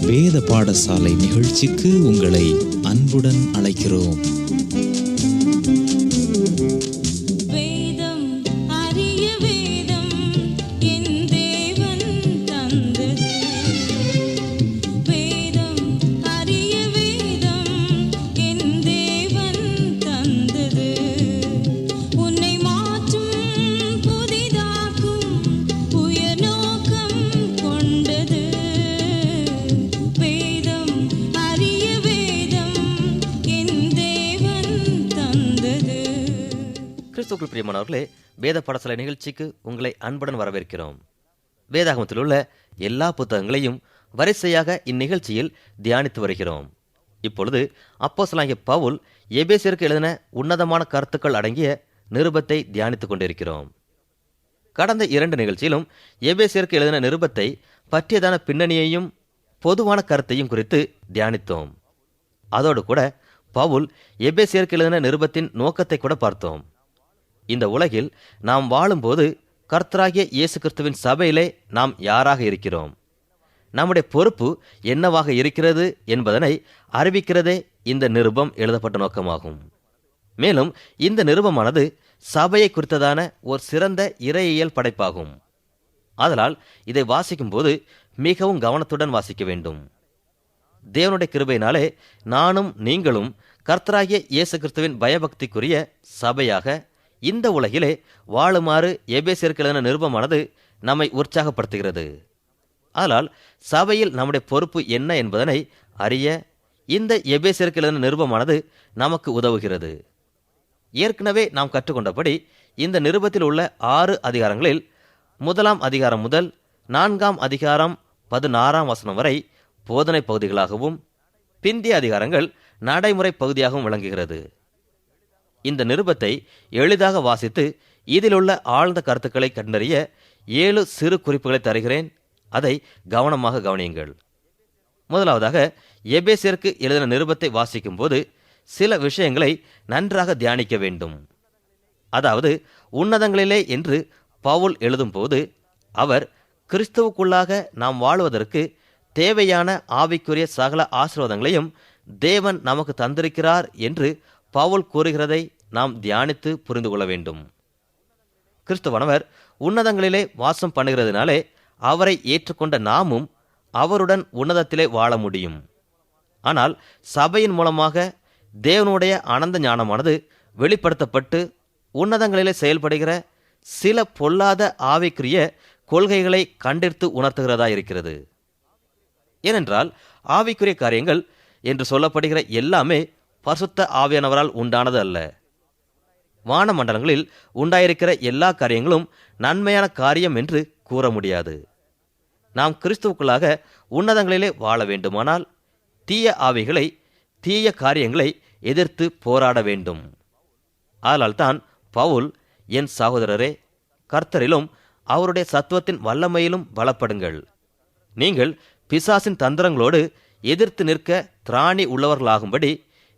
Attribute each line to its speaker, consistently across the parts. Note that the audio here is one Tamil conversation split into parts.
Speaker 1: வேத பாடசாலை நிகழ்ச்சிக்கு உங்களை அன்புடன் அழைக்கிறோம்.
Speaker 2: கிறிஸ்துவுக்குள் பிரியமானவர்களே, வேத பாடசாலை நிகழ்ச்சிக்கு உங்களை அன்புடன் வரவேற்கிறோம். வேதாகமத்தில் உள்ள எல்லா புத்தகங்களையும் வரிசையாக இந்நிகழ்ச்சியில் தியானித்து வருகிறோம். இப்பொழுது அப்போஸ்தலனாகிய பவுல் எபேசியருக்கு எழுதின உன்னதமான கருத்துக்கள் அடங்கிய நிருபத்தை தியானித்துக் கொண்டிருக்கிறோம். கடந்த 2 நிகழ்ச்சியிலும் எபேசியருக்கு எழுதின நிருபத்தை பற்றியதான பின்னணியையும் பொதுவான கருத்தையும் குறித்து தியானித்தோம். அதோடு கூட பவுல் எபேசியருக்கு எழுதின நிருபத்தின் நோக்கத்தை கூட பார்த்தோம். இந்த உலகில் நாம் வாழும்போது கர்த்தராகிய இயேசு கிறிஸ்துவின் சபையிலே நாம் யாராக இருக்கிறோம், நம்முடைய பொறுப்பு என்னவாக இருக்கிறது என்பதனை அறிவிக்கிறதே இந்த நிருபம் எழுதப்பட்ட நோக்கமாகும். மேலும் இந்த நிருபமானது சபையை குறித்ததான ஒரு சிறந்த இறையியல் படைப்பாகும். ஆதலால் இதை வாசிக்கும் போது மிகவும் கவனத்துடன் வாசிக்க வேண்டும். தேவனுடைய கிருபையினாலே நானும் நீங்களும் கர்த்தராகிய இயேசு கிறிஸ்துவின் பயபக்திக்குரிய சபையாக இந்த உலகிலே வாழுமாறு எபேசியருக்கு எழுதின நிருபமானது நம்மை உற்சாகப்படுத்துகிறது. ஆனால் சபையில் நம்முடைய பொறுப்பு என்ன என்பதனை அறிய இந்த எபேசியருக்கு எழுதின நிருபமானது நமக்கு உதவுகிறது. ஏற்கனவே நாம் கற்றுக்கொண்டபடி இந்த நிருபத்தில் உள்ள 6 அதிகாரங்களில் 1ஆம் அதிகாரம் முதல் 4ஆம் அதிகாரம் 16ஆம் வசனம் வரை போதனை பகுதிகளாகவும் பிந்திய அதிகாரங்கள் நடைமுறை பகுதியாகவும் விளங்குகிறது. இந்த நிருபத்தை எளிதாக வாசித்து இதிலுள்ள ஆழ்ந்த கருத்துக்களை கண்டறிய 7 சிறு குறிப்புகளை தருகிறேன். அதை கவனமாக கவனியுங்கள். முதலாவதாக, எபேசியருக்கு எழுதின நிருபத்தை வாசிக்கும் போது சில விஷயங்களை நன்றாக தியானிக்க வேண்டும். அதாவது, உன்னதங்களிலே என்று பவுல் எழுதும் போது அவர் கிறிஸ்துவுக்குள்ளாக நாம் வாழுவதற்கு தேவையான ஆவிக்குரிய சகல ஆசீர்வாதங்களையும் தேவன் நமக்கு தந்திருக்கிறார் என்று பவுல் கூறுகிறதை நாம் தியானித்து புரிந்து கொள்ள வேண்டும். கிறிஸ்துவானவர் உன்னதங்களிலே வாசம் பண்ணுகிறதுனாலே அவரை ஏற்றுக்கொண்ட நாமும் அவருடன் உன்னதத்திலே வாழ முடியும். ஆனால் சபையின் மூலமாக தேவனுடைய அனந்த ஞானமானது வெளிப்படுத்தப்பட்டு உன்னதங்களிலே செயல்படுகிற சில பொல்லாத ஆவிக்குரிய கொள்கைகளை கண்டெடுத்து உணர்த்துகிறதா இருக்கிறது. ஏனென்றால் ஆவிக்குரிய காரியங்கள் என்று சொல்லப்படுகிற எல்லாமே பரிசுத்த ஆவியானவரால் உண்டானது அல்ல. வானமண்டலங்களில் உண்டாயிருக்கிற எல்லா காரியங்களும் நன்மையான காரியம் என்று கூற முடியாது. நாம் கிறிஸ்துவுக்குள்ளாக உன்னதங்களிலே வாழ வேண்டுமானால் தீய ஆவிகளை, தீய காரியங்களை எதிர்த்து போராட வேண்டும். ஆதலால் தான் பவுல், என் சகோதரரே, கர்த்தரிலும் அவருடைய சத்துவத்தின் வல்லமையிலும் பலப்படுங்கள், நீங்கள் பிசாசின் தந்திரங்களோடு எதிர்த்து நிற்க திராணி உள்ளவர்களாகும்படி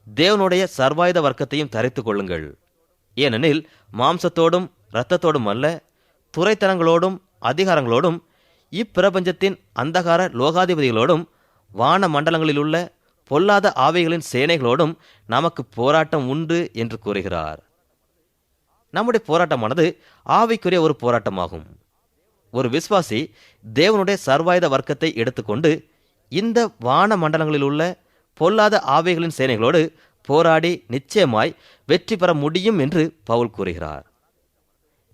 Speaker 2: தேவனுடைய சர்வாயுத வர்க்கத்தையும் தரித்து கொள்ளுங்கள். ஏனெனில் மாம்சத்தோடும் இரத்தத்தோடும் அல்ல, துரைத்தனங்களோடும் அதிகாரங்களோடும் இப்பிரபஞ்சத்தின் அந்தகார லோகாதிபதிகளோடும் வான மண்டலங்களிலுள்ள பொல்லாத ஆவிகளின் சேனைகளோடும் நமக்கு போராட்டம் உண்டு என்று கூறுகிறார். நம்முடைய போராட்டமானது ஆவிக்குரிய ஒரு போராட்டமாகும். ஒரு விசுவாசி தேவனுடைய சர்வாயுத வர்க்கத்தை எடுத்துக்கொண்டு இந்த வான மண்டலங்களில் உள்ள பொல்லாத ஆவிகளின் சேனைகளோடு போராடி நிச்சயமாய் வெற்றி பெற முடியும் என்று பவுல் கூறுகிறார்.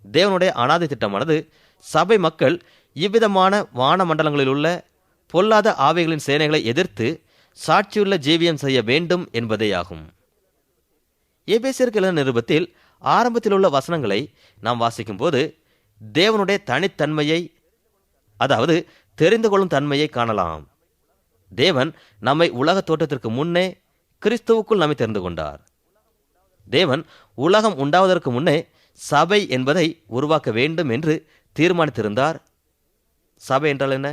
Speaker 2: தேவனுடைய அநாதி திட்டமானது சபை மக்கள் இவ்விதமான வான மண்டலங்களில் உள்ள பொல்லாத ஆவிகளின் சேனைகளை எதிர்த்து சாட்சியுள்ள ஜீவியம் செய்ய வேண்டும் என்பதேயாகும். எபேசியருக்கு எழுதின நிருபத்தில் ஆரம்பத்தில் உள்ள வசனங்களை நாம் வாசிக்கும் போது தேவனுடைய தனித்தன்மையை, அதாவது தெரிந்து கொள்ளும் தன்மையை காணலாம். தேவன் நம்மை உலக தோற்றத்திற்கு முன்னே கிறிஸ்துவுக்குள் நம்மை தெரிந்து கொண்டார். தேவன் உலகம் உண்டாவதற்கு முன்னே சபை என்பதை உருவாக்க வேண்டும் என்று தீர்மானித்திருந்தார். சபை என்றால் என்ன?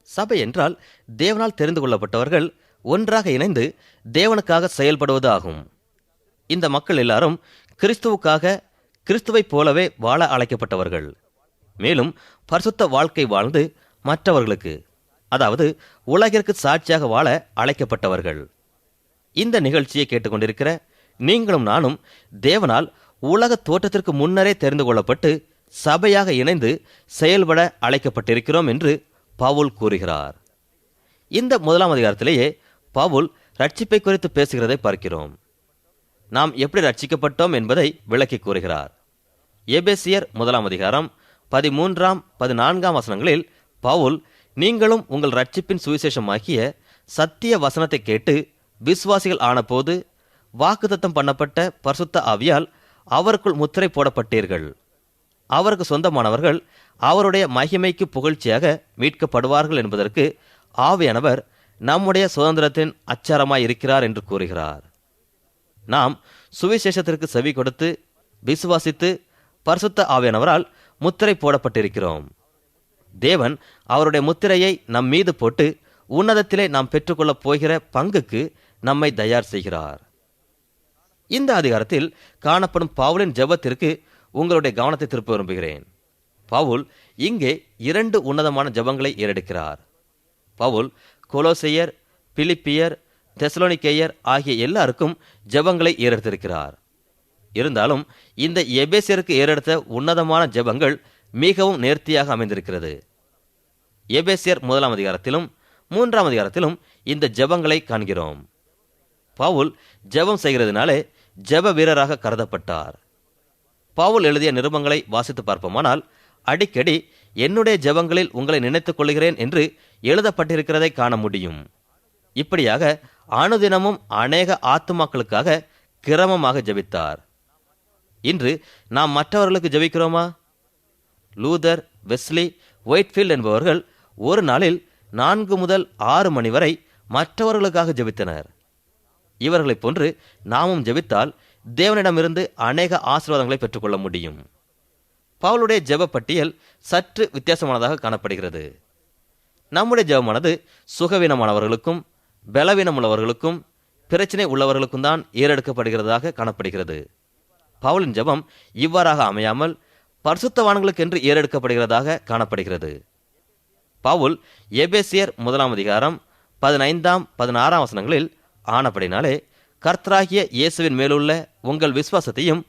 Speaker 2: சபை என்றால் தேவனால் தெரிந்து கொள்ளப்பட்டவர்கள் ஒன்றாக இணைந்து தேவனுக்காக செயல்படுவது ஆகும். இந்த மக்கள் எல்லாரும் கிறிஸ்துவுக்காக, கிறிஸ்துவைப் போலவே வாழ அழைக்கப்பட்டவர்கள். மேலும் பரிசுத்த வாழ்க்கை வாழ்ந்து மற்றவர்களுக்கு, அதாவது உலகிற்கு சாட்சியாக வாழ அழைக்கப்பட்டவர்கள். இந்த நிகழ்ச்சியை கேட்டுக்கொண்டிருக்கிற நீங்களும் நானும் தேவனால் உலக தோற்றத்திற்கு முன்னரே தெரிந்து கொள்ளப்பட்டு சபையாக இணைந்து செயல்பட அழைக்கப்பட்டிருக்கிறோம் என்று பவுல் கூறுகிறார். இந்த 1ஆம் அதிகாரத்திலேயே பவுல் ரட்சிப்பை குறித்து பேசுகிறதை பார்க்கிறோம். நாம் எப்படி ரட்சிக்கப்பட்டோம் என்பதை விளக்கி கூறுகிறார். எபேசியர் 1ஆம் அதிகாரம் 13, 14 வசனங்களில் பவுல், நீங்களும் உங்கள் ரட்சிப்பின் சுவிசேஷமாகிய சத்திய வசனத்தை கேட்டு விசுவாசிகள் ஆனபோது வாக்குத்தத்தம் பண்ணப்பட்ட பரிசுத்த ஆவியால் அவருக்குள் முத்திரை போடப்பட்டீர்கள். அவருக்கு சொந்தமானவர்கள் அவருடைய மகிமைக்கு புகழ்ச்சியாக மீட்கப்படுவார்கள் என்பதற்கு ஆவியானவர் நம்முடைய சுதந்திரத்தின் அச்சாரமாய் இருக்கிறார் என்று கூறுகிறார். நாம் சுவிசேஷத்திற்கு செவி கொடுத்து விசுவாசித்து பரிசுத்த ஆவியானவரால் முத்திரை போடப்பட்டிருக்கிறோம். தேவன் அவருடைய முத்திரையை நம் மீது போட்டு உன்னதத்திலே நாம் பெற்றுக்கொள்ளப் போகிற பங்குக்கு நம்மை தயார் செய்கிறார். இந்த அதிகாரத்தில் காணப்படும் பவுலின் ஜெபத்திற்கு உங்களுடைய கவனத்தை திருப்ப விரும்புகிறேன். பவுல் இங்கே 2 உன்னதமான ஜெபங்களை ஏறெடுக்கிறார். பவுல் கொலோசையர், பிலிப்பியர், தெசலோனிக்கேயர் ஆகிய எல்லாருக்கும் ஜெபங்களை ஏறெடுத்திருக்கிறார். இருந்தாலும் இந்த எபேசியருக்கு ஏறெடுத்த உன்னதமான ஜெபங்கள் மிகவும் நேர்த்தியாக அமைந்திருக்கிறது. எபேசியர் 1ஆம் அதிகாரத்திலும் 3ஆம் அதிகாரத்திலும் இந்த ஜெபங்களை காண்கிறோம். பவுல் ஜெபம் செய்கிறதுனாலே ஜெப வீரராக கருதப்பட்டார். பவுல் எழுதிய நிருபங்களை வாசித்து பார்ப்போமானால் அடிக்கடி என்னுடைய ஜெபங்களில் உங்களை நினைத்துக் கொள்கிறேன் என்று எழுதப்பட்டிருக்கிறதை காண முடியும். இப்படியாக அனுதினமும் அநேக ஆத்துமாக்களுக்காக கிரமமாக ஜெபித்தார். இன்று நாம் மற்றவர்களுக்கு ஜெபிக்கிறோமா? லூதர், வெஸ்லி, ஒயிட்ஃபீல்ட் என்பவர்கள் ஒரு நாளில் 4 முதல் 6 மணி வரை மற்றவர்களுக்காக ஜெபித்தனர். இவர்களைப் போன்று நாமும் ஜெபித்தால் தேவனிடமிருந்து அநேக ஆசீர்வாதங்களை பெற்றுக்கொள்ள முடியும். பவுலுடைய ஜெப பட்டியல் சற்று வித்தியாசமானதாக காணப்படுகிறது. நம்முடைய ஜெபமானது சுகவீனமானவர்களுக்கும் பலவீனமுள்ளவர்களுக்கும் பிரச்சனை உள்ளவர்களுக்கும் தான் ஏறெடுக்கப்படுகிறதாக காணப்படுகிறது. பவுலின் ஜெபம் இவ்வாறாக அமையாமல் பரிசுத்தவான்களுக்கென்று ஏறெடுக்கப்படுகிறதாக காணப்படுகிறது. பவுல் எபேசியர் 1ஆம் அதிகாரம் 15, 16 வசனங்களில், ஆனபடினாலே கர்த்தராகிய இயேசுவின் மேலுள்ள உங்கள் விசுவாசத்தையும்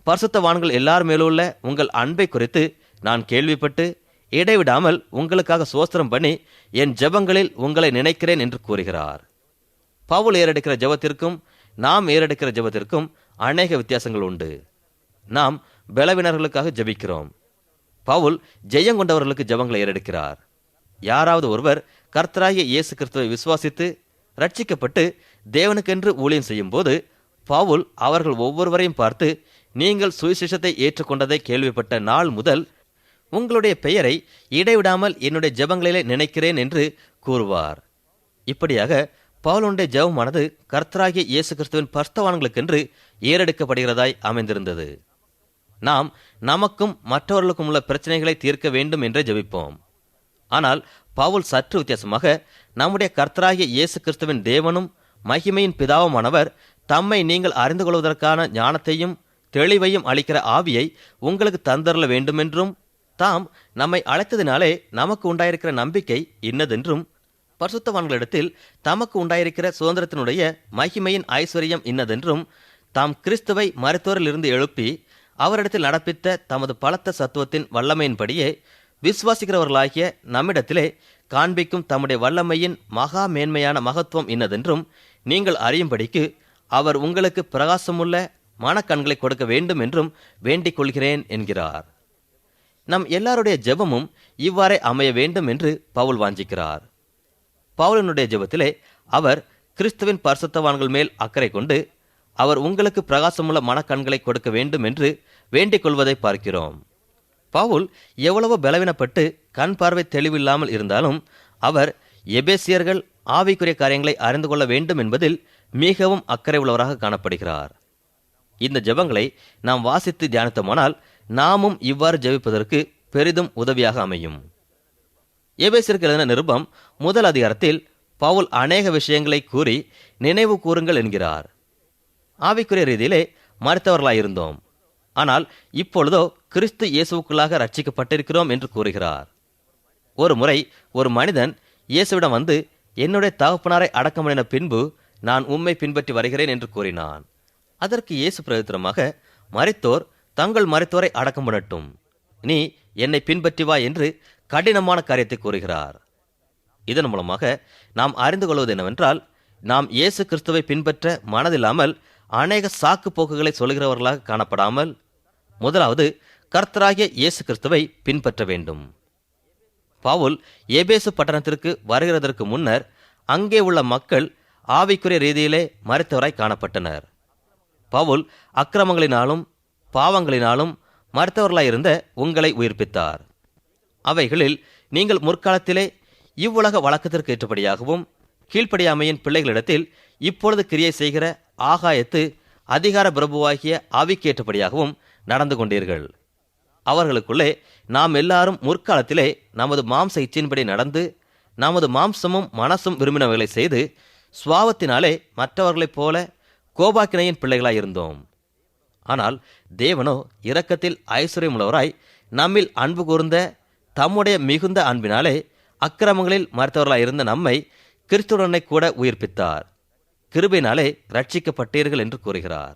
Speaker 2: பரிசுத்தவான்கள் எல்லார் மேலுள்ள உங்கள் அன்பை குறித்து நான் கேள்விப்பட்டு இடைவிடாமல் உங்களுக்காக சோஸ்திரம் பண்ணி என் ஜெபங்களில் உங்களை நினைக்கிறேன் என்று கூறுகிறார். பவுல் ஏறெடுக்கிற ஜெபத்திற்கும் நாம் ஏறெடுக்கிற ஜெபத்திற்கும் அநேக வித்தியாசங்கள் உண்டு. நாம் பலவீனர்களுக்காக ஜெபிக்கிறோம். பவுல் ஜெயங்கொண்டவர்களுக்கு ஜெபங்களை ஏறெடுக்கிறார். யாராவது ஒருவர் கர்த்தராகிய இயேசு கிறிஸ்துவை விசுவாசித்து ரட்சிக்கப்பட்டு தேவனுக்கென்று ஊழியம் செய்யும் போது பவுல் அவர்கள் ஒவ்வொருவரையும் பார்த்து, நீங்கள் சுவிசேஷத்தை ஏற்றுக்கொண்டதை கேள்விப்பட்ட நாள் முதல் உங்களுடைய பெயரை இடைவிடாமல் என்னுடைய ஜெபங்களிலே நினைக்கிறேன் என்று கூறுவார். இப்படியாக பவுலுடைய ஜெபமானது கர்த்தராகிய இயேசு கிறிஸ்துவின் பரிசுத்தவான்களுக்கென்று ஏறெடுக்கப்படுகிறதாய் அமைந்திருந்தது. நாம் நமக்கும் மற்றவர்களுக்கும் உள்ள பிரச்சனைகளை தீர்க்க வேண்டும் என்றே ஜெபிப்போம். ஆனால் பவுல் சற்று வித்தியாசமாக, நம்முடைய கர்த்தராகிய இயேசு கிறிஸ்துவின் தேவனும் மகிமையின் பிதாவுமானவர் தம்மை நீங்கள் அறிந்து கொள்வதற்கான ஞானத்தையும் தெளிவையும் அளிக்கிற ஆவியை உங்களுக்கு தந்தரல வேண்டுமென்றும், தாம் நம்மை அழைத்ததினாலே நமக்கு உண்டாயிருக்கிற நம்பிக்கை இன்னதென்றும், பரிசுத்தவான்களிடத்தில் தமக்கு உண்டாயிருக்கிற சுதந்திரத்தினுடைய மகிமையின் ஐஸ்வர்யம் இன்னதென்றும், தாம் கிறிஸ்துவை மருத்துவரிலிருந்து எழுப்பி அவரிடத்தில் நடப்பித்த தமது பலத்த சத்துவத்தின் வல்லமையின்படியே விசுவாசிக்கிறவர்களாகிய நம்மிடத்திலே காண்பிக்கும் தம்முடைய வல்லமையின் மகா மேன்மையான மகத்துவம் இன்னதென்றும் நீங்கள் அறியும்படிக்கு அவர் உங்களுக்கு பிரகாசமுள்ள மனக்கண்களை கொடுக்க வேண்டும் என்றும் வேண்டிக் கொள்கிறேன் என்கிறார். நம் எல்லாருடைய ஜெபமும் இவ்வாறே அமைய வேண்டும் என்று பவுல் வாஞ்சிக்கிறார். பவுலினுடைய ஜெபத்திலே அவர் கிறிஸ்துவின் பரிசுத்தவான்கள் மேல் அக்கறை கொண்டு அவர் உங்களுக்கு பிரகாசமுள்ள மனக்கண்களை கொடுக்க வேண்டும் என்று வேண்டிக் கொள்வதை பார்க்கிறோம். பவுல் எவ்வளவு பலவீனப்பட்டு கண் பார்வை தெளிவில்லாமல் இருந்தாலும் அவர் எபேசியர்கள் ஆவிக்குரிய காரியங்களை அறிந்து கொள்ள வேண்டும் என்பதில் மிகவும் அக்கறை உள்ளவராக காணப்படுகிறார். இந்த ஜெபங்களை நாம் வாசித்து தியானித்தோமானால் நாமும் இவ்வாறு ஜெபிப்பதற்கு பெரிதும் உதவியாக அமையும். எபேசியருக்கு எழுதின நிருபம் 1 அதிகாரத்தில் பவுல் அநேக விஷயங்களை கூறி நினைவு கூறுங்கள் என்கிறார். ஆவிக்குரிய ரீதியிலே மறுத்தவர்களாயிருந்தோம், ஆனால் இப்பொழுதோ கிறிஸ்து இயேசுவுக்குள்ளாக ரட்சிக்கப்பட்டிருக்கிறோம் என்று கூறுகிறார். ஒரு முறை ஒரு மனிதன் இயேசுவிடம் வந்து, என்னுடைய தகப்பனாரை அடக்கம் பண்ணின பின்பு நான் உம்மை பின்பற்றி வருகிறேன் என்று கூறினான். அதற்கு இயேசு பிரதித்திரமாக, மரித்தோர் தங்கள் மரித்தோரை அடக்கம் பண்ணட்டும், நீ என்னை பின்பற்றி வா என்று கடினமான காரியத்தை கூறுகிறார். இதன் மூலமாக நாம் அறிந்து கொள்வது என்னவென்றால், நாம் இயேசு கிறிஸ்துவை பின்பற்ற மனதில்லாமல் அநேக சாக்கு போக்குகளை சொல்கிறவர்களாக காணப்படாமல், முதலாவது கர்த்தராகிய இயேசு கிறிஸ்துவை பின்பற்ற வேண்டும். பவுல் எபேசு பட்டணத்திற்கு வருகிறதற்கு முன்னர் அங்கே உள்ள மக்கள் ஆவிக்குரிய ரீதியிலே மரித்தவராய் காணப்பட்டனர். பவுல் அக்கிரமங்களினாலும் பாவங்களினாலும் மரித்தவர்களாயிருந்த உங்களை உயிர்ப்பித்தார். அவைகளில் நீங்கள் முற்காலத்திலே இவ்வுலக வழக்கத்திற்கு ஏற்றபடியாகவும் கீழ்ப்படியாமையின் பிள்ளைகளிடத்தில் இப்பொழுது கிரியை செய்கிற ஆகாயத்து அதிகார பிரபுவாகிய ஆவிக்கு ஏற்றபடியாகவும் நடந்து கொண்டீர்கள். அவர்களுக்குள்ளே நாம் எல்லாரும் முற்காலத்திலே நமது மாம்ச இச்சையின்படி நடந்து நமது மாம்சமும் மனசும் விரும்பினவைகளை செய்து சுவாவத்தினாலே மற்றவர்களைப் போல கோபாக்கினையின் பிள்ளைகளாயிருந்தோம். ஆனால் தேவனோ இரக்கத்தில் ஐஸ்வர்யமுள்ளவராய் நம்மில் அன்பு கூர்ந்த தம்முடைய மிகுந்த அன்பினாலே அக்கிரமங்களில் மறுத்தவர்களாயிருந்த நம்மை கிறிஸ்துவுடனே கூட உயிர்ப்பித்தார். கிருபையினாலே ரட்சிக்கப்பட்டீர்கள் என்று கூறுகிறார்.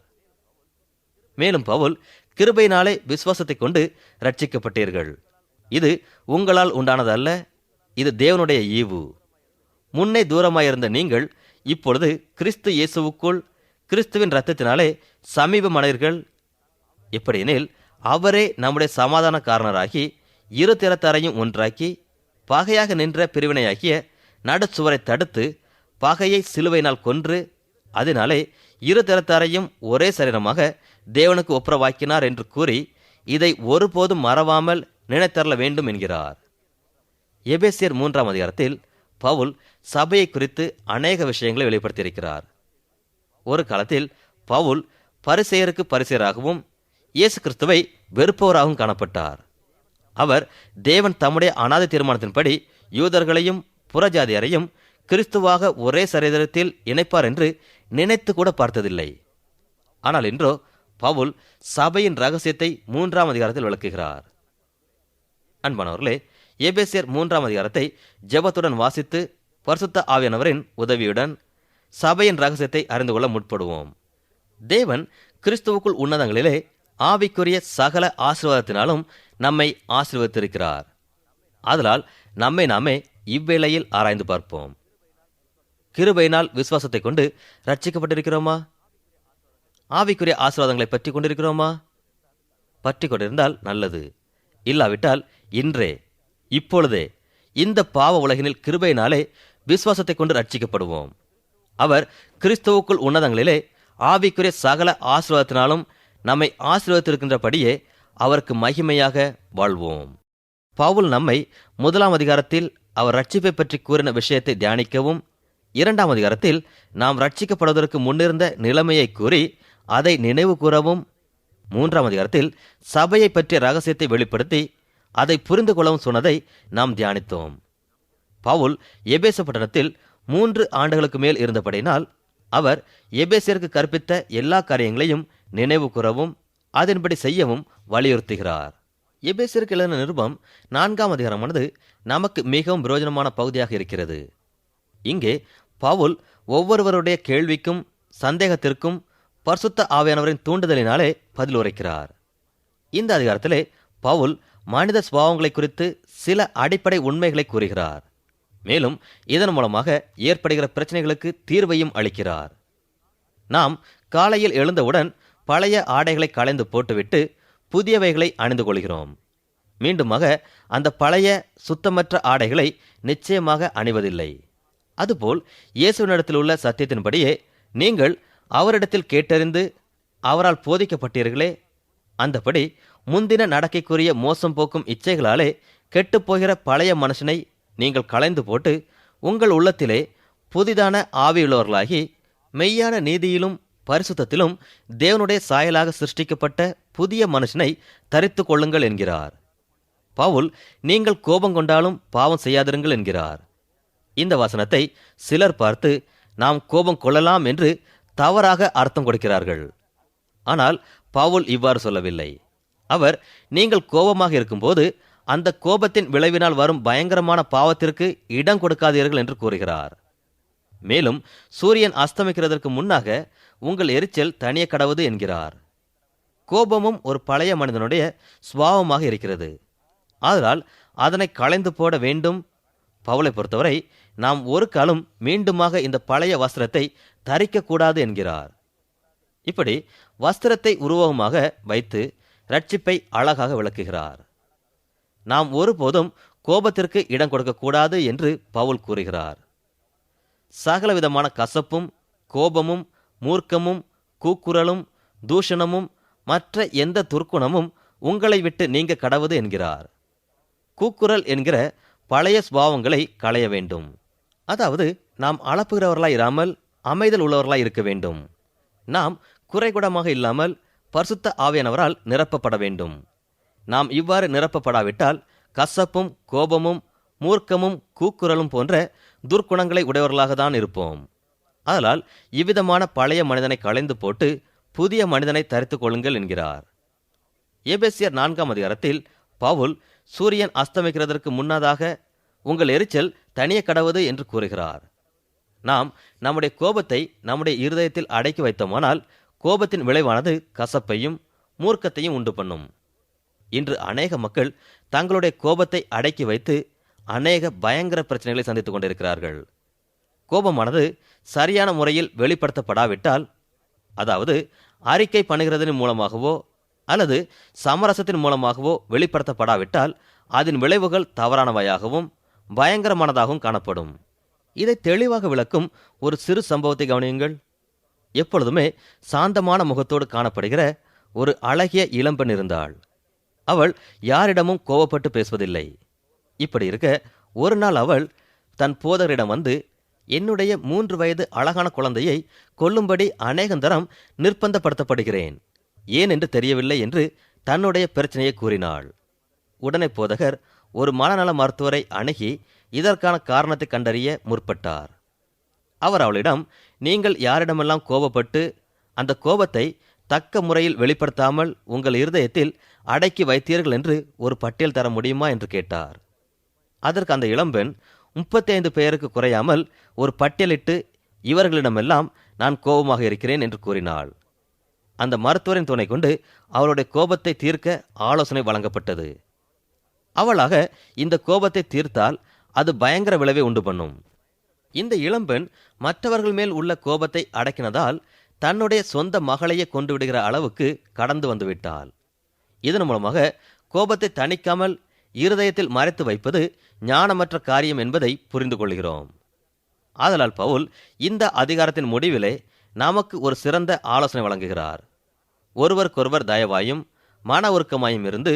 Speaker 2: மேலும் பவுல், கிருபையினாலே விசுவாசத்தை கொண்டு ரட்சிக்கப்பட்டீர்கள், இது உங்களால் உண்டானதல்ல, இது தேவனுடைய ஈவு. முன்னே தூரமாயிருந்த நீங்கள் இப்பொழுது கிறிஸ்து இயேசுவுக்குள் கிறிஸ்துவின் இரத்தத்தினாலே சமீபமானீர்கள். எப்படியெனில் அவரே நம்முடைய சமாதான காரணராகி இரு திறத்தாரையும் ஒன்றாக்கி பகையாக நின்ற பிரிவினையாகிய நடுச்சுவரை தடுத்து பகையை சிலுவையினால் கொன்று அதனாலே இரு திறத்தாரையும் ஒரே சரீரமாக தேவனுக்கு ஒப்புரவாக்கினார் என்று கூறி இதை ஒருபோதும் மறவாமல் நினைத்தரல வேண்டும் என்கிறார். எபேசியர் 3ஆம் அதிகாரத்தில் பவுல் சபையை குறித்து அநேக விஷயங்களை வெளிப்படுத்தியிருக்கிறார். ஒரு காலத்தில் பவுல் பரிசேயருக்கு பரிசேயராகவும் இயேசு கிறிஸ்துவை வெறுப்பவராகவும் காணப்பட்டார். அவர் தேவன் தம்முடைய அநாதை தீர்மானத்தின்படி யூதர்களையும் புறஜாதியரையும் கிறிஸ்துவாக ஒரே சரீரத்தில் இணைப்பார் என்று நினைத்து கூட பார்த்ததில்லை. ஆனால் இன்றோ பவுல் சபையின் ரகசியத்தை 3ஆம் அதிகாரத்தில் விளக்குகிறார். அன்பானவர்களே, எபேசியர் 3ஆம் அதிகாரத்தை ஜெபத்துடன் வாசித்து பரிசுத்த ஆவியானவரின் உதவியுடன் சபையின் ரகசியத்தை அறிந்து கொள்ள முற்படுவோம். தேவன் கிறிஸ்துவுக்குள் உன்னதங்களிலே ஆவிக்குரிய சகல ஆசீர்வாதத்தினாலும் நம்மை ஆசீர்வதித்திருக்கிறார். அதனால் நம்மை நாமே இவ்வேளையில் ஆராய்ந்து பார்ப்போம். கிருபையினால் விசுவாசத்தை கொண்டு ரட்சிக்கப்பட்டிருக்கிறோமா? ஆவிக்குரிய ஆசீர்வாதங்களை பற்றி கொண்டிருக்கிறோமா? பற்றி கொண்டிருந்தால் நல்லது. இல்லாவிட்டால் இன்றே இப்பொழுதே இந்த பாவ உலகினில் கிருபையினாலே விசுவாசத்தை கொண்டு ரட்சிக்கப்படுவோம். அவர் கிறிஸ்துவுக்குள் உன்னதங்களிலே ஆவிக்குரிய சகல ஆசீர்வாதத்தினாலும் நம்மை ஆசீர்வதித்திருக்கின்றபடியே அவருக்கு மகிமையாக வாழ்வோம். பவுல் நம்மை 1ஆம் அதிகாரத்தில் அவர் ரட்சிப்பை பற்றி கூறின விஷயத்தை தியானிக்கவும், 2ஆம் அதிகாரத்தில் நாம் ரட்சிக்கப்படுவதற்கு முன்னிருந்த நிலைமையை கூறி அதை நினைவு கூறவும், 3ஆம் அதிகாரத்தில் சபையை பற்றிய ரகசியத்தை வெளிப்படுத்தி அதை புரிந்து கொள்ளவும் சொன்னதை நாம் தியானித்தோம். பவுல் எபேசு பட்டணத்தில் 3 ஆண்டுகளுக்கு மேல் இருந்தபடினால் அவர் எபேசியருக்கு கற்பித்த எல்லா காரியங்களையும் நினைவு கூறவும் அதன்படி செய்யவும் வலியுறுத்துகிறார். எபேசியருக்கு எழுதின நிருபம் 4ஆம் அதிகாரமானது நமக்கு மிகவும் பிரயோஜனமான பகுதியாக இருக்கிறது. இங்கே பவுல் ஒவ்வொருவருடைய கேள்விக்கும் சந்தேகத்திற்கும் பரிசுத்த ஆவியானவரின் தூண்டுதலினாலே பதில் உரைக்கிறார். இந்த அதிகாரத்திலே பவுல் மனித சுபாவங்களை குறித்து சில அடிப்படை உண்மைகளை கூறுகிறார். மேலும் இதன் மூலமாக ஏற்படுகிற பிரச்சனைகளுக்கு தீர்வையும் அளிக்கிறார். நாம் காலையில் எழுந்தவுடன் பழைய ஆடைகளை களைந்து போட்டுவிட்டு புதியவைகளை அணிந்து கொள்கிறோம். மீண்டுமாக அந்த பழைய சுத்தமற்ற ஆடைகளை நிச்சயமாக அணிவதில்லை. அதுபோல் இயேசுவினிடத்தில் உள்ள சத்தியத்தின்படியே நீங்கள் அவரிடத்தில் கேட்டறிந்து அவரால் போதிக்கப்பட்டீர்களே, அந்தபடி முந்தின நடக்கைக்குரிய மோசம் போக்கும் இச்சைகளாலே கெட்டுப்போகிற பழைய மனுஷனை நீங்கள் களைந்து போட்டு உங்கள் உள்ளத்திலே புதிதான ஆவியுள்ளவர்களாகி மெய்யான நீதியிலும் பரிசுத்தத்திலும் தேவனுடைய சாயலாக சிருஷ்டிக்கப்பட்ட புதிய மனுஷனை தரித்து கொள்ளுங்கள் என்கிறார். பவுல் நீங்கள் கோபம் கொண்டாலும் பாவம் செய்யாதிருங்கள் என்கிறார். இந்த வசனத்தை சிலர் பார்த்து நாம் கோபம் கொள்ளலாம் என்று தவறாக அர்த்தம் கொடுக்கிறார்கள். ஆனால் பவுல் இவ்வாறு சொல்லவில்லை. அவர் நீங்கள் கோபமாக இருக்கும்போது அந்த கோபத்தின் விளைவினால் வரும் பயங்கரமான பாவத்திற்கு இடம் கொடுக்காதீர்கள் என்று கூறுகிறார். மேலும் சூரியன் அஸ்தமிக்கிறதற்கு முன்னாக உங்கள் எரிச்சல் தனிய கடவுது என்கிறார். கோபமும் ஒரு பழைய மனிதனுடைய சுபாவமாக இருக்கிறது. ஆதலால் அதனை களைந்து போட வேண்டும். பவுலை பொறுத்தவரை நாம் ஒரு காலம் மீண்டுமாக இந்த பழைய வஸ்திரத்தை தரிக்கக்கூடாது என்கிறார். இப்படி வஸ்திரத்தை உருவகமாக வைத்து இரட்சிப்பை அழகாக விளக்குகிறார். நாம் ஒருபோதும் கோபத்திற்கு இடம் கொடுக்கக்கூடாது என்று பவுல் கூறுகிறார். சகலவிதமான கசப்பும் கோபமும் மூர்க்கமும் கூக்குரலும் தூஷணமும் மற்ற எந்த துர்க்குணமும் உங்களை விட்டு நீங்க கடவுது என்கிறார். கூக்குரல் என்கிற பழைய சுபாவங்களை களைய வேண்டும். அதாவது நாம் அளப்புகிறவர்களாய் இராமல் அமைதல் உள்ளவர்களாய் இருக்க வேண்டும். நாம் குறைகுடமாக இல்லாமல் பரிசுத்த ஆவியானவரால் நிரப்பப்பட வேண்டும். நாம் இவ்வாறு நிரப்பப்படாவிட்டால் கசப்பும் கோபமும் மூர்க்கமும் கூக்குரலும் போன்ற துர்க்குணங்களை உடையவர்களாக தான் இருப்போம். அதனால் இவ்விதமான பழைய மனிதனை களைந்து போட்டு புதிய மனிதனை தரித்துக் கொள்ளுங்கள் என்கிறார். எபேசியர் 4ஆம் அதிகாரத்தில் பவுல் சூரியன் அஸ்தமிக்கிறதற்கு முன்னதாக உங்கள் எரிச்சல் தனிய கடவுது என்று கூறுகிறார். நாம் நம்முடைய கோபத்தை நம்முடைய இருதயத்தில் அடக்கி வைத்தோமானால் கோபத்தின் விளைவானது கசப்பையும் மூர்க்கத்தையும் உண்டு பண்ணும். இன்று அநேக மக்கள் தங்களுடைய கோபத்தை அடக்கி வைத்து அநேக பயங்கர பிரச்சனைகளை சந்தித்துக் கொண்டிருக்கிறார்கள். கோபமானது சரியான முறையில் வெளிப்படுத்தப்படாவிட்டால், அதாவது அறிக்கை பண்ணுகிறதன் மூலமாகவோ அல்லது சமரசத்தின் மூலமாகவோ வெளிப்படுத்தப்படாவிட்டால் அதன் விளைவுகள் தவறானவையாகவும் பயங்கரமானதாகவும் காணப்படும். இதை தெளிவாக விளக்கும் ஒரு சிறு சம்பவத்தை கவனியுங்கள். எப்பொழுதுமே சாந்தமான முகத்தோடு காணப்படுகிற ஒரு அழகிய இளம்பெண் இருந்தாள். அவள் யாரிடமும் கோபப்பட்டு பேசுவதில்லை. இப்படி இருக்க ஒரு நாள் அவள் தன் போதகரிடம் வந்து, என்னுடைய 3 வயது அழகான குழந்தையை கொல்லும்படி அநேகந்தரம் நிர்பந்தப்படுத்தப்படுகிறேன், ஏன் என்று தெரியவில்லை என்று தன்னுடைய பிரச்சனையை கூறினாள். உடனே போதகர் ஒரு மனநல மருத்துவரை அணுகி இதற்கான காரணத்தை கண்டறிய முற்பட்டார். அவர் அவளிடம், நீங்கள் யாரிடமெல்லாம் கோபப்பட்டு அந்த கோபத்தை தக்க முறையில் வெளிப்படுத்தாமல் உங்கள் இருதயத்தில் அடக்கி வைத்தீர்கள் என்று ஒரு பட்டியல் தர முடியுமா என்று கேட்டார். அதற்கு அந்த இளம்பெண் 35 பெயருக்கு குறையாமல் ஒரு பட்டியலிட்டு, இவர்களிடமெல்லாம் நான் கோபமாக இருக்கிறேன் என்று கூறினாள். அந்த மருத்துவரின் துணை கொண்டு அவளுடைய கோபத்தை தீர்க்க ஆலோசனை வழங்கப்பட்டது. அவளாக இந்த கோபத்தை தீர்த்தால் அது பயங்கர விளைவை உண்டு பண்ணும். இந்த இளம்பெண் மற்றவர்கள் மேல் உள்ள கோபத்தை அடக்கினதால் தன்னுடைய சொந்த மகளையே கொண்டு விடுகிற அளவுக்கு கடந்து வந்து விட்டாள். இதன் மூலமாக கோபத்தை தணிக்காமல் இருதயத்தில் மறைத்து வைப்பது ஞானமற்ற காரியம் என்பதை புரிந்து கொள்கிறோம். ஆதலால் பவுல் இந்த அதிகாரத்தின் முடிவிலே நமக்கு ஒரு சிறந்த ஆலோசனை வழங்குகிறார். ஒருவருக்கொருவர் தயவாயும் மன உருக்கமாயும் இருந்து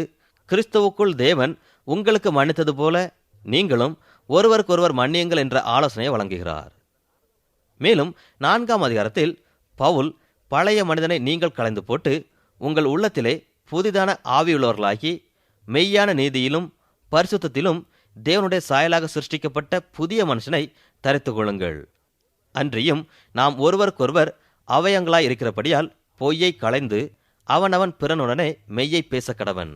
Speaker 2: கிறிஸ்துவுக்குள் தேவன் உங்களுக்கு மன்னித்தது போல நீங்களும் ஒருவருக்கொருவர் மன்னியுங்கள் என்ற ஆலோசனையை வழங்குகிறார். மேலும் 4ஆம் அதிகாரத்தில் பவுல் பழைய மனிதனை நீங்கள் களைந்து போட்டு உங்கள் உள்ளத்திலே புதிதான ஆவியுள்ளவர்களாகி மெய்யான நீதியிலும் பரிசுத்தத்திலும் தேவனுடைய சாயலாக சிருஷ்டிக்கப்பட்ட புதிய மனுஷனை தரித்துக் கொள்ளுங்கள். அன்றியும் நாம் ஒருவருக்கொருவர் அவயங்களாய் இருக்கிறபடியால் பொய்யை களைந்து அவனவன் பிறனுடனே மெய்யை பேச கடவன்.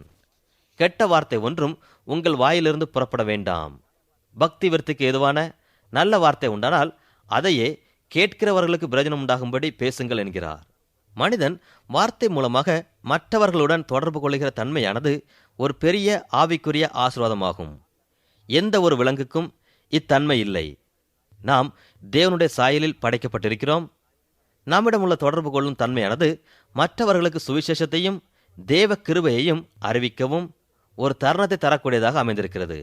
Speaker 2: கெட்ட வார்த்தை ஒன்றும் உங்கள் வாயிலிருந்து புறப்பட வேண்டாம். பக்தி விருத்திக்கு ஏதுவான நல்ல வார்த்தை உண்டானால் அதையே கேட்கிறவர்களுக்கு பிரயோஜனம் உண்டாகும்படி பேசுங்கள் என்கிறார். மனிதன் வார்த்தை மூலமாக மற்றவர்களுடன் தொடர்பு கொள்கிற தன்மையானது ஒரு பெரிய ஆவிக்குரிய ஆசீர்வாதமாகும். எந்த ஒரு விலங்குக்கும் இத்தன்மை இல்லை. நாம் தேவனுடைய சாயலில் படைக்கப்பட்டிருக்கிறோம். நம்மிடமுள்ள தொடர்பு கொள்ளும் தன்மையானது மற்றவர்களுக்கு சுவிசேஷத்தையும் தேவ கிருபையையும் அறிவிக்கவும் ஒரு தருணத்தை தரக்கூடியதாக அமைந்திருக்கிறது.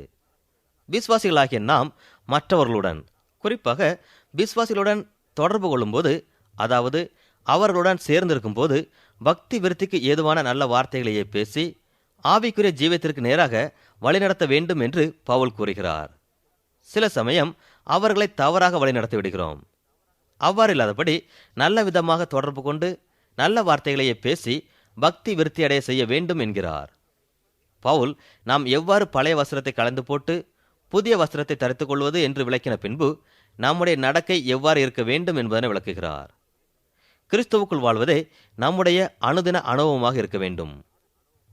Speaker 2: விசுவாசிகளாகிய நாம் மற்றவர்களுடன், குறிப்பாக விசுவாசிகளுடன் தொடர்பு கொள்ளும்போது, அதாவது அவர்களுடன் சேர்ந்திருக்கும் போது பக்தி விருத்திக்கு ஏதுவான நல்ல வார்த்தைகளையே பேசி ஆவிக்குரிய ஜீவத்திற்கு நேராக வழிநடத்த வேண்டும் என்று பவுல் கூறுகிறார். சில சமயம் அவர்களை தவறாக வழிநடத்தி விடுகிறோம். அவ்வாறு இல்லாதபடி நல்ல விதமாக தொடர்பு கொண்டு நல்ல வார்த்தைகளையே பேசி பக்தி விருத்தி அடைய செய்ய வேண்டும் என்கிறார். பவுல் நாம் எவ்வாறு பழைய வஸ்திரத்தை களைந்து போட்டு புதிய வஸ்திரத்தை தரித்துக் கொள்வது என்று விளக்கின பின்பு நம்முடைய நடக்கை எவ்வாறு இருக்க வேண்டும் என்பதனை விளக்குகிறார். கிறிஸ்துவுக்குள் வாழ்வதே நம்முடைய அனுதின அனுபவமாக இருக்க வேண்டும்.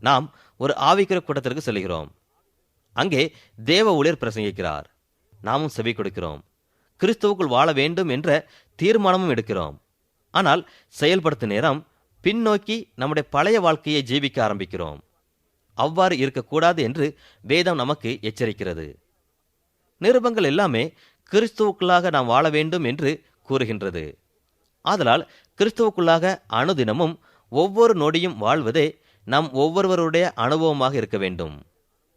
Speaker 2: நாம் ஒரு ஆவிக்குரிய கூட்டத்திற்கு செல்கிறோம். அங்கே தேவ ஊழியர் பிரசங்கிக்கிறார். நாமும் செவி கொடுக்கிறோம். கிறிஸ்துவுக்குள் வாழ வேண்டும் என்ற தீர்மானமும் எடுக்கிறோம். ஆனால் செயல்படுத்தும் நேரம் பின்னோக்கி நம்முடைய பழைய வாழ்க்கையை ஜீவிக்க ஆரம்பிக்கிறோம். அவ்வாறு இருக்கக்கூடாது என்று வேதம் நமக்கு எச்சரிக்கிறது. நிருபங்கள் எல்லாமே கிறிஸ்துவுக்குள்ளாக நாம் வாழ வேண்டும் என்று கூறுகின்றது. ஆதலால் கிறிஸ்துவுக்குள்ளாக அனுதினமும் ஒவ்வொரு நொடியும் வாழ்வதே நம் ஒவ்வொருவருடைய அனுபவமாக இருக்க வேண்டும்.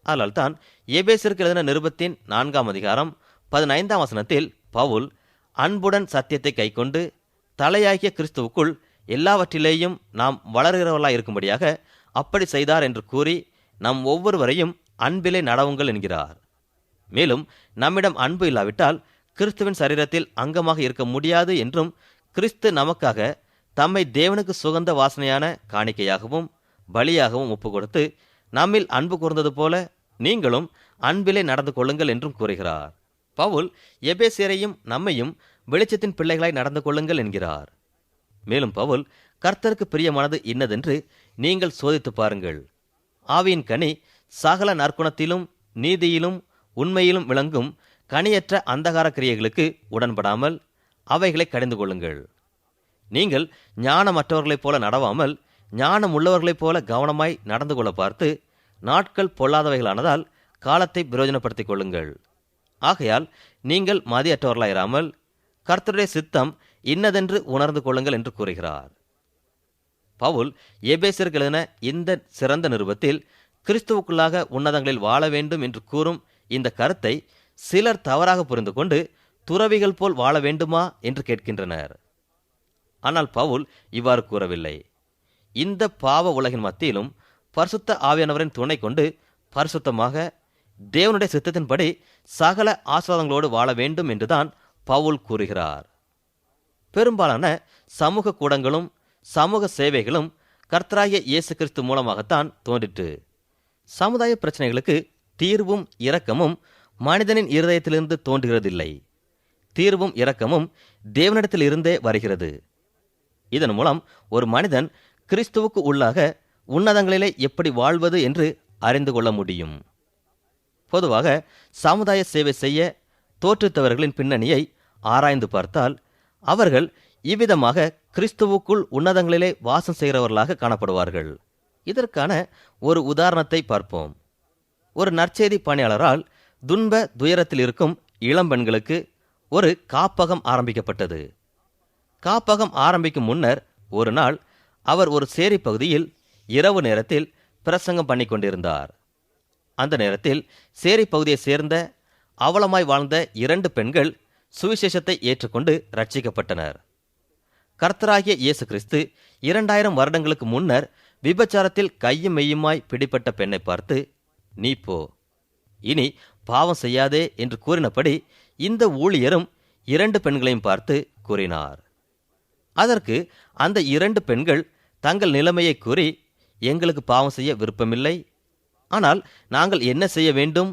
Speaker 2: அதனால் தான் எபேசியருக்கு எழுதின நிருபத்தின் 4ஆம் அதிகாரம் 15ஆம் வசனத்தில் பவுல் அன்புடன் சத்தியத்தை கைக்கொண்டு தலையாகிய கிறிஸ்துவுக்குள் எல்லாவற்றிலேயும் நாம் வளர்கிறவர்களாக இருக்கும்படியாக அப்படி செய்தார் என்று கூறி நம் ஒவ்வொருவரையும் அன்பிலே நடவுங்கள் என்கிறார். மேலும் நம்மிடம் அன்பு இல்லாவிட்டால் கிறிஸ்துவின் சரீரத்தில் அங்கமாக இருக்க முடியாது என்றும், கிறிஸ்து நமக்காக தம்மை தேவனுக்கு சுகந்த வாசனையான காணிக்கையாகவும் பலியாகவும் ஒப்பு கொடுத்து நம்மில் அன்பு கூர்ந்தது போல நீங்களும் அன்பிலே நடந்து கொள்ளுங்கள் என்றும் கூறுகிறார். பவுல் எபேசியரையும் நம்மையும் வெளிச்சத்தின் பிள்ளைகளாய் நடந்து கொள்ளுங்கள் என்கிறார். மேலும் பவுல் கர்த்தருக்கு பிரியமானது இன்னதென்று நீங்கள் சோதித்து பாருங்கள். ஆவியின் கனி சகல நற்குணத்திலும் நீதியிலும் உண்மையிலும் விளங்கும் கனியற்ற அந்தகார கிரியைகளுக்கு உடன்படாமல் அவைகளை கடிந்து கொள்ளுங்கள். நீங்கள் ஞானமற்றவர்களைப் போல நடவாமல் ஞானம் உள்ளவர்களைப் போல கவனமாய் நடந்து கொள்ள பார்த்து நாட்கள் பொல்லாதவைகளானதால் காலத்தை பிரயோஜனப்படுத்திக் கொள்ளுங்கள். ஆகையால் நீங்கள் மதியற்றவர்களாயிராமல் கர்த்தருடைய சித்தம் இன்னதென்று உணர்ந்து கொள்ளுங்கள் என்று கூறுகிறார். பவுல் எபேசியருக்கு எழுதின இந்த சிறந்த நிருபத்தில் கிறிஸ்துவுக்குள்ளாக உன்னதங்களில் வாழ வேண்டும் என்று கூறும் இந்த கருத்தை சிலர் தவறாக புரிந்து கொண்டு துறவிகள் போல் வாழ வேண்டுமா என்று கேட்கின்றனர். ஆனால் பவுல் இவ்வாறு கூறவில்லை. இந்த பாவ உலகின் மத்தியிலும் பரிசுத்த ஆவியானவரின் துணை கொண்டு பரிசுத்தமாக தேவனுடைய சித்தத்தின்படி சகல ஆசீர்வாதங்களோடு வாழ வேண்டும் என்றுதான் பவுல் கூறுகிறார். பெரும்பாலான சமூக கூடங்களும் சமூக சேவைகளும் கர்த்தராகிய இயேசு கிறிஸ்து மூலமாகத்தான் தோன்றிற்று. சமுதாய பிரச்சனைகளுக்கு தீர்வும் இரக்கமும் மனிதனின் இருதயத்திலிருந்து தோன்றுகிறதில்லை. தீர்வும் இரக்கமும் தேவனிடத்தில் இருந்தே வருகிறது. இதன் மூலம் ஒரு மனிதன் கிறிஸ்துவுக்கு உள்ளாக உன்னதங்களிலே எப்படி வாழ்வது என்று அறிந்து கொள்ள முடியும். பொதுவாக சமுதாய சேவை செய்ய தோற்றுத்தவர்களின் பின்னணியை ஆராய்ந்து பார்த்தால் அவர்கள் இவ்விதமாக கிறிஸ்துவுக்குள் உன்னதங்களிலே வாசம் செய்கிறவர்களாக காணப்படுவார்கள். இதற்கான ஒரு உதாரணத்தை பார்ப்போம். ஒரு நற்செய்தி பணியாளரால் துன்ப துயரத்தில் இருக்கும் இளம்பெண்களுக்கு ஒரு காப்பகம் ஆரம்பிக்கப்பட்டது. காப்பகம் ஆரம்பிக்கும் முன்னர் ஒரு நாள் அவர் ஒரு சேரி பகுதியில் இரவு நேரத்தில் பிரசங்கம் பண்ணி கொண்டிருந்தார். அந்த நேரத்தில் சேரி பகுதியை சேர்ந்த அவலமாய் வாழ்ந்த 2 பெண்கள் சுவிசேஷத்தை ஏற்றுக்கொண்டு ரட்சிக்கப்பட்டனர். கர்த்தராகிய இயேசு கிறிஸ்து 2000 வருடங்களுக்கு முன்னர் விபச்சாரத்தில் கையும் மெய்யுமாய் பிடிப்பட்ட பெண்ணை பார்த்து, நீ போ, இனி பாவம் செய்யாதே என்று கூறினபடி இந்த ஊழியரும் 2 பெண்களையும் பார்த்து கூறினார். அதற்கு அந்த 2 பெண்கள் தங்கள் நிலைமையை கூறி, எங்களுக்கு பாவம் செய்ய விருப்பமில்லை, ஆனால் நாங்கள் என்ன செய்ய வேண்டும்,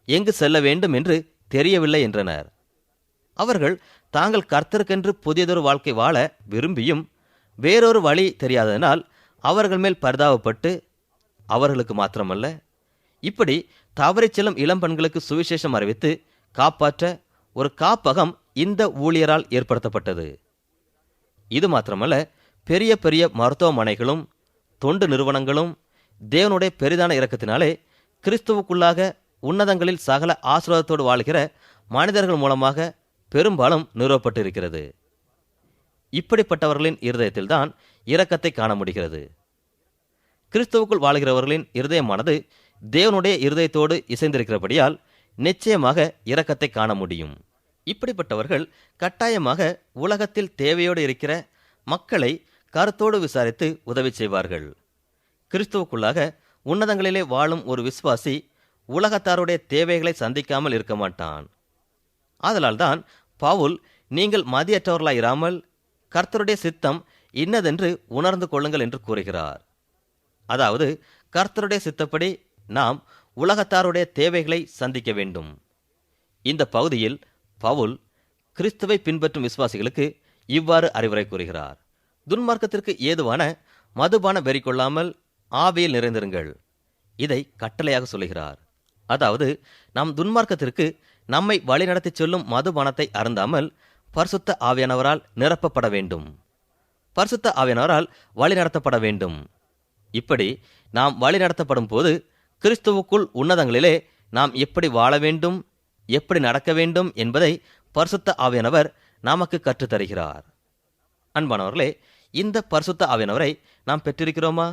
Speaker 2: எங்கு செல்ல வேண்டும் என்று தெரியவில்லை என்றனர். அவர்கள் தாங்கள் கர்த்தருக்கென்று புதியதொரு வாழ்க்கை வாழ விரும்பியும் வேறொரு வழி தெரியாததனால் அவர்கள் மேல் பரிதாபப்பட்டு, அவர்களுக்கு மாத்திரமல்ல, இப்படி தவறிச் செல்லும் இளம்பெண்களுக்கு சுவிசேஷம் அறிவித்து காப்பாற்ற ஒரு காப்பகம் இந்த ஊழியரால் ஏற்படுத்தப்பட்டது. இது மாத்திரமல்ல, பெரிய பெரிய மருத்துவமனைகளும் தொண்டு நிறுவனங்களும் தேவனுடைய பெரிதான இரக்கத்தினாலே கிறிஸ்துவுக்குள்ளாக உன்னதங்களில் சகல ஆசீர்வாதத்தோடு வாழ்கிற மனிதர்கள் மூலமாக பெரும்பாலும் நிறுவப்பட்டிருக்கிறது. இப்படிப்பட்டவர்களின் இருதயத்தில்தான் இரக்கத்தை காண முடிகிறது. கிறிஸ்துவுக்குள் வாழ்கிறவர்களின் இருதயமானது தேவனுடைய இருதயத்தோடு இசைந்திருக்கிறபடியால் நிச்சயமாக இரக்கத்தை காண முடியும். இப்படிப்பட்டவர்கள் கட்டாயமாக உலகத்தில் தேவையோடு இருக்கிற மக்களை கருத்தோடு விசாரித்து உதவி செய்வார்கள். கிறிஸ்துவுக்குள்ளாக உன்னதங்களிலே வாழும் ஒரு விசுவாசி உலகத்தாருடைய தேவைகளை சந்திக்காமல் இருக்க மாட்டான். ஆதலால்தான் பவுல், நீங்கள் மதியற்றவர்களாயிராமல் கர்த்தருடைய சித்தம் இன்னதென்று உணர்ந்து கொள்ளுங்கள் என்று கூறுகிறார். அதாவது கர்த்தருடைய சித்தப்படி நாம் உலகத்தாருடைய தேவைகளை சந்திக்க வேண்டும். இந்த பகுதியில் பவுல் கிறிஸ்துவை பின்பற்றும் விசுவாசிகளுக்கு இவ்வாறு அறிவுரை கூறுகிறார். துன்மார்க்கத்திற்கு ஏதுவான மதுபான வெறி கொள்ளாமல் ஆவியில் நிறைந்திருங்கள். இதை கட்டளையாக சொல்லுகிறார். அதாவது நம் துன்மார்க்கத்திற்கு நம்மை வழிநடத்தி செல்லும் மதுபானத்தை அருந்தாமல் பரிசுத்த ஆவியானவரால் நிரப்பப்பட வேண்டும். பரிசுத்த ஆவியானவரால் வழிநடத்தப்பட வேண்டும். இப்படி நாம் வழிநடத்தப்படும் போது கிறிஸ்துவுக்குள் உன்னதங்களிலே நாம் எப்படி வாழ வேண்டும், எப்படி நடக்க வேண்டும் என்பதை பரிசுத்த ஆவியானவர் நமக்கு கற்றுத்தருகிறார். அன்பானவர்களே, இந்த பரிசுத்த ஆவியானவரை நாம் பெற்றிருக்கிறோமா?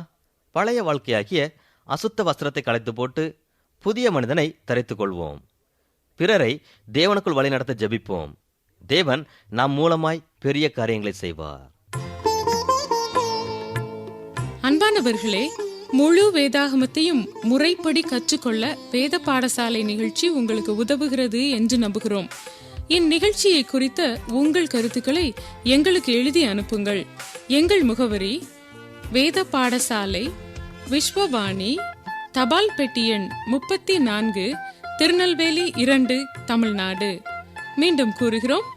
Speaker 2: பழைய வாழ்க்கையாகிய அசுத்த வஸ்திரத்தை களைத்து போட்டு புதிய மனிதனை தரித்துக் கொள்வோம். பிறரை தேவனுக்குள் வழிநடத்த ஜெபிப்போம். தேவன் நாம் மூலமாய் பெரிய காரியங்களை செய்வார்.
Speaker 3: அன்பானவர்களே, முழு வேதாகமத்தையும் முறைப்படி கற்றுக்கொள்ள வேத பாடசாலை நிகழ்ச்சி உங்களுக்கு உதவுகிறது என்று நம்புகிறோம். இந்நிகழ்ச்சியை குறித்த உங்கள் கருத்துக்களை எங்களுக்கு எழுதி அனுப்புங்கள். எங்கள் முகவரி: வேத பாடசாலை, விஸ்வவாணி, தபால் பெட்டி எண் 34, திருநெல்வேலி 2, தமிழ்நாடு. மீண்டும் கூறுகிறோம்: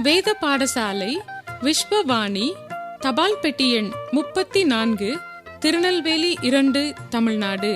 Speaker 3: வேத பாடசாலை, விஸ்வவாணி, தபால் பெட்டி எண் 34, திருநெல்வேலி 2, தமிழ்நாடு.